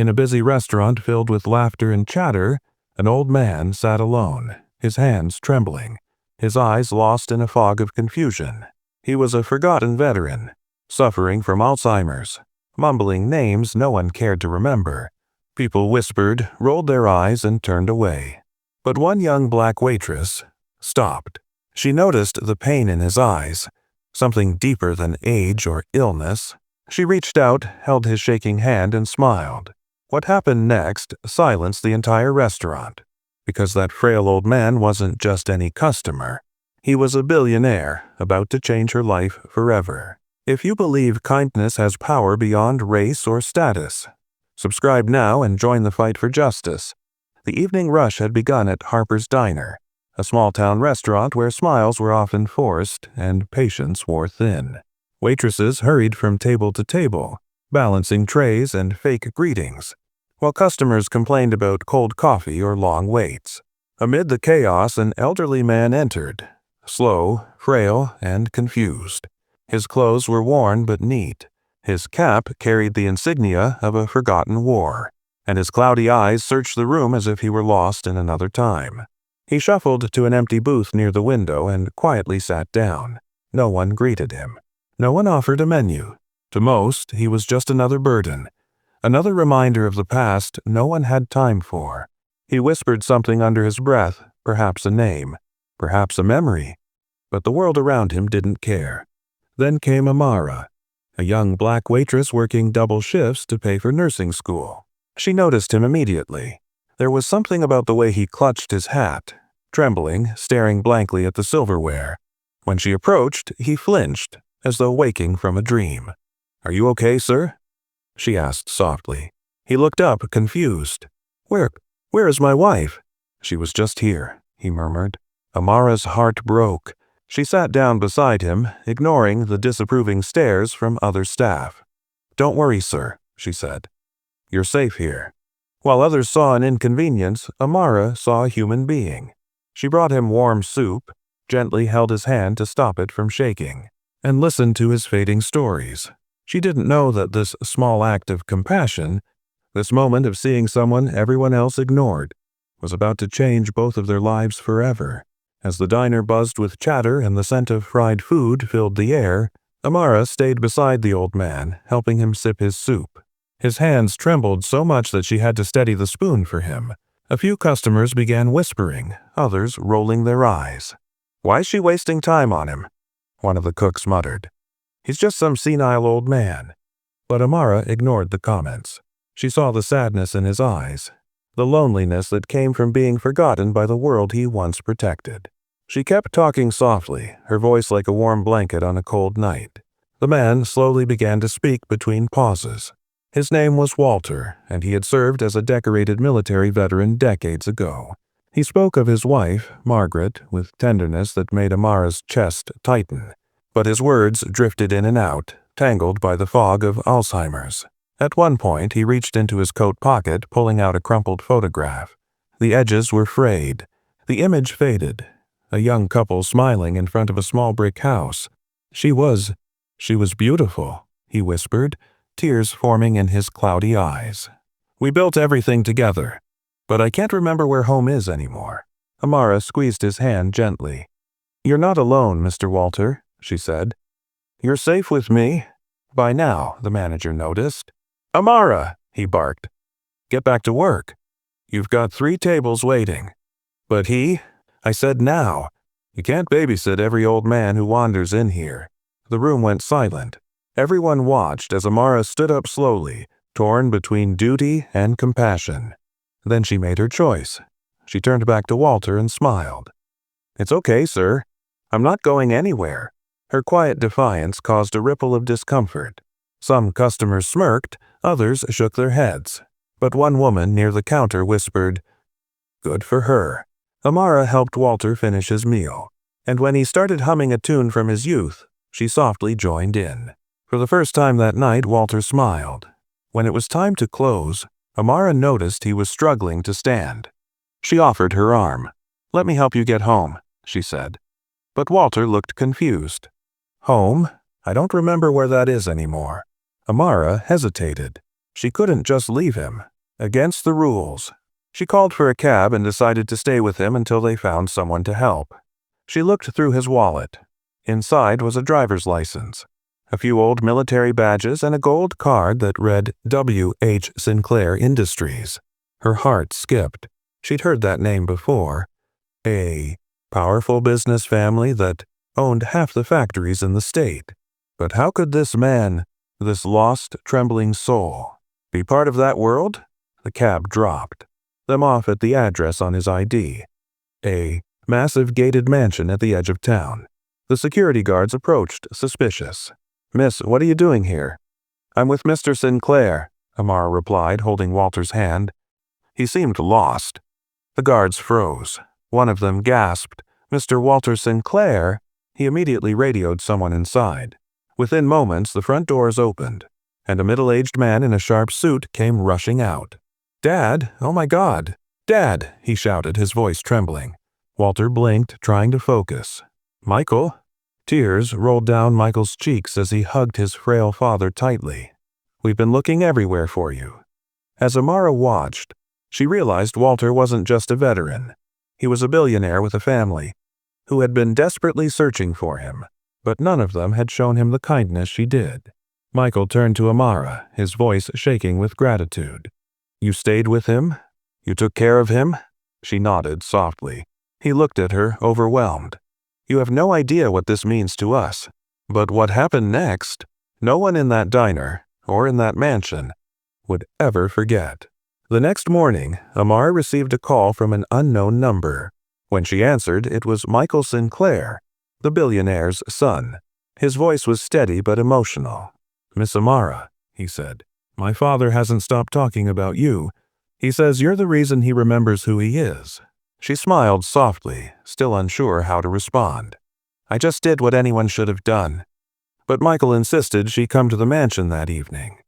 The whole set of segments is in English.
In a busy restaurant filled with laughter and chatter, an old man sat alone, his hands trembling, his eyes lost in a fog of confusion. He was a forgotten veteran, suffering from Alzheimer's, mumbling names no one cared to remember. People whispered, rolled their eyes, and turned away. But one young black waitress stopped. She noticed the pain in his eyes, something deeper than age or illness. She reached out, held his shaking hand, and smiled. What happened next silenced the entire restaurant, because that frail old man wasn't just any customer. He was a billionaire about to change her life forever. If you believe kindness has power beyond race or status, subscribe now and join the fight for justice. The evening rush had begun at Harper's Diner, a small-town restaurant where smiles were often forced and patience wore thin. Waitresses hurried from table to table, balancing trays and fake greetings, while customers complained about cold coffee or long waits. Amid the chaos, an elderly man entered, slow, frail, and confused. His clothes were worn but neat. His cap carried the insignia of a forgotten war, and his cloudy eyes searched the room as if he were lost in another time. He shuffled to an empty booth near the window and quietly sat down. No one greeted him. No one offered a menu. To most, he was just another burden, another reminder of the past no one had time for. He whispered something under his breath, perhaps a name, perhaps a memory, but the world around him didn't care. Then came Amara, a young black waitress working double shifts to pay for nursing school. She noticed him immediately. There was something about the way he clutched his hat, trembling, staring blankly at the silverware. When she approached, he flinched, as though waking from a dream. "Are you okay, sir?" she asked softly. He looked up, confused. Where is my wife?" "She was just here," he murmured. Amara's heart broke. She sat down beside him, ignoring the disapproving stares from other staff. "Don't worry, sir," she said. "You're safe here." While others saw an inconvenience, Amara saw a human being. She brought him warm soup, gently held his hand to stop it from shaking, and listened to his fading stories. She didn't know that this small act of compassion, this moment of seeing someone everyone else ignored, was about to change both of their lives forever. As the diner buzzed with chatter and the scent of fried food filled the air, Amara stayed beside the old man, helping him sip his soup. His hands trembled so much that she had to steady the spoon for him. A few customers began whispering, others rolling their eyes. "Why is she wasting time on him?" one of the cooks muttered. "He's just some senile old man." But Amara ignored the comments. She saw the sadness in his eyes, the loneliness that came from being forgotten by the world he once protected. She kept talking softly, her voice like a warm blanket on a cold night. The man slowly began to speak between pauses. His name was Walter, and he had served as a decorated military veteran decades ago. He spoke of his wife, Margaret, with tenderness that made Amara's chest tighten. But his words drifted in and out, tangled by the fog of Alzheimer's. At one point, he reached into his coat pocket, pulling out a crumpled photograph. The edges were frayed. The image faded. A young couple smiling in front of a small brick house. She was beautiful," he whispered, tears forming in his cloudy eyes. "We built everything together, but I can't remember where home is anymore." Amara squeezed his hand gently. "You're not alone, Mr. Walter," she said. "You're safe with me." By now, the manager noticed. "Amara!" he barked. "Get back to work. You've got 3 tables waiting." "But I said now. You can't babysit every old man who wanders in here." The room went silent. Everyone watched as Amara stood up slowly, torn between duty and compassion. Then she made her choice. She turned back to Walter and smiled. "It's okay, sir. I'm not going anywhere." Her quiet defiance caused a ripple of discomfort. Some customers smirked, others shook their heads. But one woman near the counter whispered, "Good for her." Amara helped Walter finish his meal, and when he started humming a tune from his youth, she softly joined in. For the first time that night, Walter smiled. When it was time to close, Amara noticed he was struggling to stand. She offered her arm. "Let me help you get home," she said. But Walter looked confused. "Home? I don't remember where that is anymore." Amara hesitated. She couldn't just leave him. Against the rules. She called for a cab and decided to stay with him until they found someone to help. She looked through his wallet. Inside was a driver's license, a few old military badges, and a gold card that read W.H. Sinclair Industries. Her heart skipped. She'd heard that name before. A powerful business family that owned half the factories in the state. But how could this man, this lost, trembling soul, be part of that world? The cab dropped them off at the address on his ID. A massive gated mansion at the edge of town. The security guards approached, suspicious. "Miss, what are you doing here?" "I'm with Mr. Sinclair," Amara replied, holding Walter's hand. He seemed lost. The guards froze. One of them gasped, "Mr. Walter Sinclair?" He immediately radioed someone inside. Within moments, the front doors opened, and a middle-aged man in a sharp suit came rushing out. "Dad, oh my God! Dad!" he shouted, his voice trembling. Walter blinked, trying to focus. "Michael?" Tears rolled down Michael's cheeks as he hugged his frail father tightly. "We've been looking everywhere for you." As Amara watched, she realized Walter wasn't just a veteran. He was a billionaire with a family, who had been desperately searching for him, but none of them had shown him the kindness she did. Michael turned to Amara, his voice shaking with gratitude. "You stayed with him? You took care of him?" She nodded softly. He looked at her, overwhelmed. "You have no idea what this means to us. But what happened next, no one in that diner, or in that mansion, would ever forget." The next morning, Amara received a call from an unknown number. When she answered, it was Michael Sinclair, the billionaire's son. His voice was steady but emotional. "Miss Amara," he said, "my father hasn't stopped talking about you. He says you're the reason he remembers who he is." She smiled softly, still unsure how to respond. "I just did what anyone should have done." But Michael insisted she come to the mansion that evening.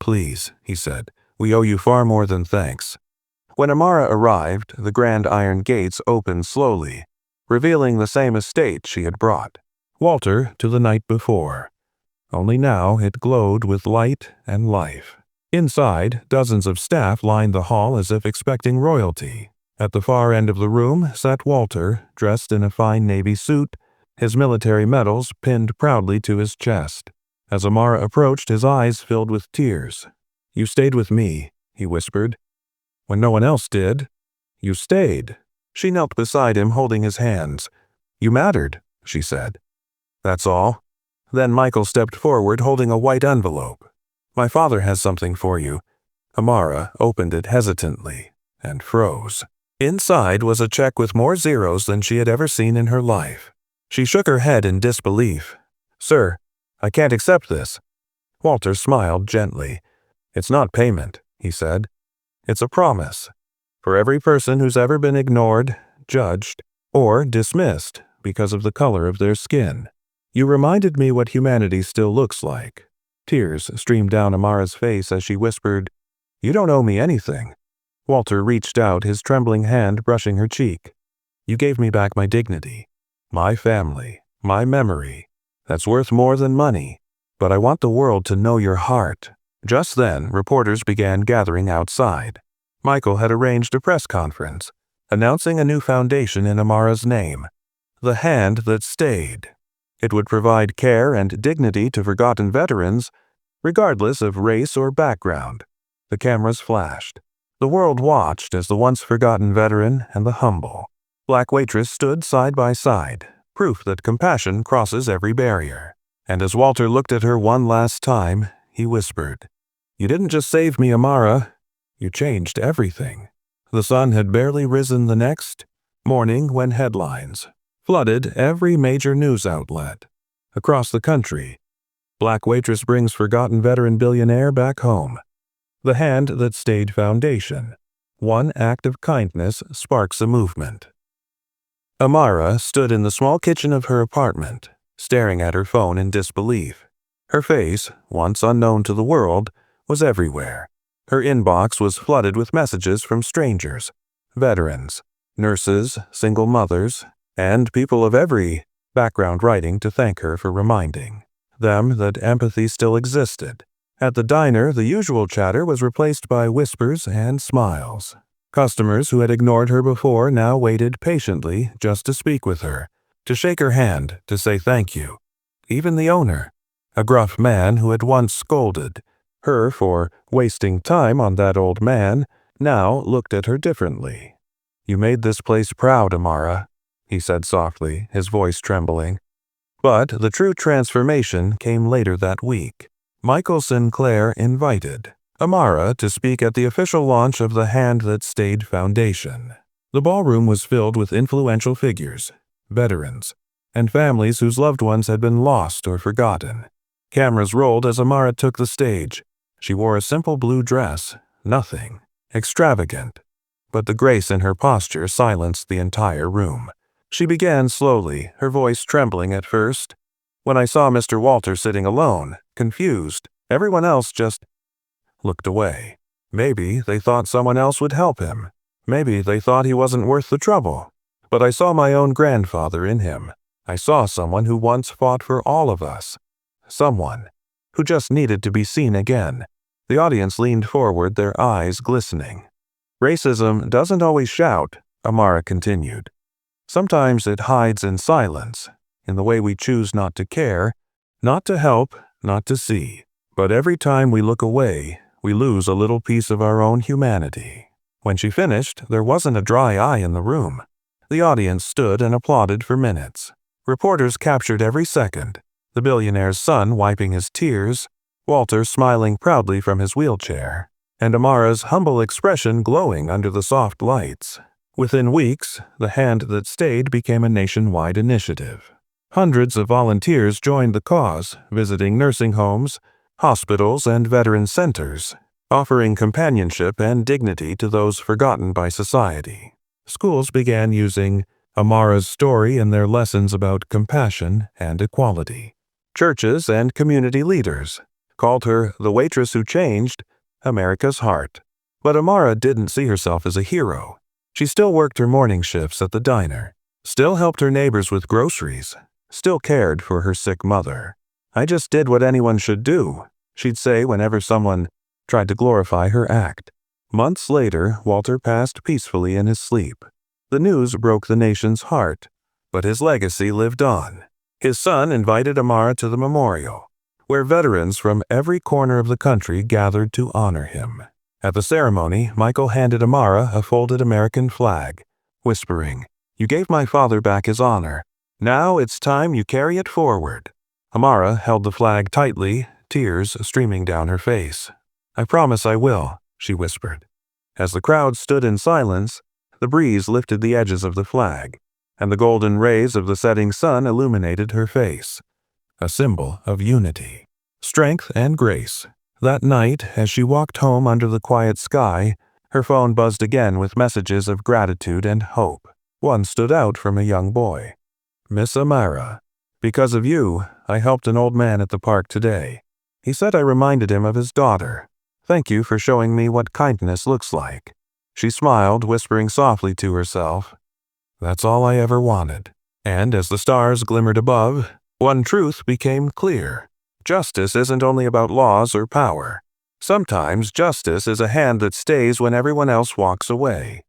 "Please," he said, "we owe you far more than thanks." When Amara arrived, the grand iron gates opened slowly, revealing the same estate she had brought Walter to the night before. Only now it glowed with light and life. Inside, dozens of staff lined the hall as if expecting royalty. At the far end of the room sat Walter, dressed in a fine navy suit, his military medals pinned proudly to his chest. As Amara approached, his eyes filled with tears. "You stayed with me," he whispered. "When no one else did. You stayed." She knelt beside him, holding his hands. "You mattered," she said. "That's all." Then Michael stepped forward, holding a white envelope. "My father has something for you." Amara opened it hesitantly and froze. Inside was a check with more zeros than she had ever seen in her life. She shook her head in disbelief. "Sir, I can't accept this." Walter smiled gently. "It's not payment," he said. "It's a promise. For every person who's ever been ignored, judged, or dismissed because of the color of their skin. You reminded me what humanity still looks like." Tears streamed down Amara's face as she whispered, "You don't owe me anything." Walter reached out, his trembling hand brushing her cheek. "You gave me back my dignity, my family, my memory. That's worth more than money. But I want the world to know your heart." Just then, reporters began gathering outside. Michael had arranged a press conference, announcing a new foundation in Amara's name, The Hand That Stayed. It would provide care and dignity to forgotten veterans, regardless of race or background. The cameras flashed. The world watched as the once-forgotten veteran and the humble Black Waitress stood side by side, proof that compassion crosses every barrier. And as Walter looked at her one last time, he whispered, "You didn't just save me, Amara. You changed everything." The sun had barely risen the next morning when headlines flooded every major news outlet. Across the country, Black Waitress brings forgotten veteran billionaire back home. The Hand That Stayed Foundation. One act of kindness sparks a movement. Amara stood in the small kitchen of her apartment, staring at her phone in disbelief. Her face, once unknown to the world, was everywhere. Her inbox was flooded with messages from strangers, veterans, nurses, single mothers, and people of every background writing to thank her for reminding them that empathy still existed, At the diner, the usual chatter was replaced by whispers and smiles. Customers who had ignored her before now waited patiently just to speak with her, to shake her hand, to say thank you. Even the owner, a gruff man who had once scolded her for wasting time on that old man, now looked at her differently. "You made this place proud, Amara," he said softly, his voice trembling. But the true transformation came later that week. Michael Sinclair invited Amara to speak at the official launch of the Hand That Stayed Foundation. The ballroom was filled with influential figures, veterans, and families whose loved ones had been lost or forgotten. Cameras rolled as Amara took the stage. She wore a simple blue dress, nothing extravagant, but the grace in her posture silenced the entire room. She began slowly, her voice trembling at first. "When I saw Mr. Walter sitting alone, confused, everyone else just looked away. Maybe they thought someone else would help him. Maybe they thought he wasn't worth the trouble. But I saw my own grandfather in him. I saw someone who once fought for all of us. Someone who just needed to be seen again." The audience leaned forward, their eyes glistening. "Racism doesn't always shout," Amara continued. "Sometimes it hides in silence, in the way we choose not to care, not to help, not to see. But every time we look away, we lose a little piece of our own humanity." When she finished, there wasn't a dry eye in the room. The audience stood and applauded for minutes. Reporters captured every second. The billionaire's son wiping his tears, Walter smiling proudly from his wheelchair, and Amara's humble expression glowing under the soft lights. Within weeks, the Hand That Stayed became a nationwide initiative. Hundreds of volunteers joined the cause, visiting nursing homes, hospitals, and veteran centers, offering companionship and dignity to those forgotten by society. Schools began using Amara's story in their lessons about compassion and equality. Churches and community leaders called her the waitress who changed America's heart. But Amara didn't see herself as a hero. She still worked her morning shifts at the diner, still helped her neighbors with groceries, still cared for her sick mother. "I just did what anyone should do," she'd say whenever someone tried to glorify her act. Months later, Walter passed peacefully in his sleep. The news broke the nation's heart, but his legacy lived on. His son invited Amara to the memorial, where veterans from every corner of the country gathered to honor him. At the ceremony, Michael handed Amara a folded American flag, whispering, "You gave my father back his honor. Now it's time you carry it forward." Amara held the flag tightly, tears streaming down her face. "I promise I will," she whispered. As the crowd stood in silence, the breeze lifted the edges of the flag, and the golden rays of the setting sun illuminated her face, a symbol of unity, strength, and grace. That night, as she walked home under the quiet sky, her phone buzzed again with messages of gratitude and hope. One stood out from a young boy. "Miss Amara, because of you, I helped an old man at the park today. He said I reminded him of his daughter. Thank you for showing me what kindness looks like." She smiled, whispering softly to herself, "That's all I ever wanted." And as the stars glimmered above, one truth became clear. Justice isn't only about laws or power. Sometimes justice is a hand that stays when everyone else walks away.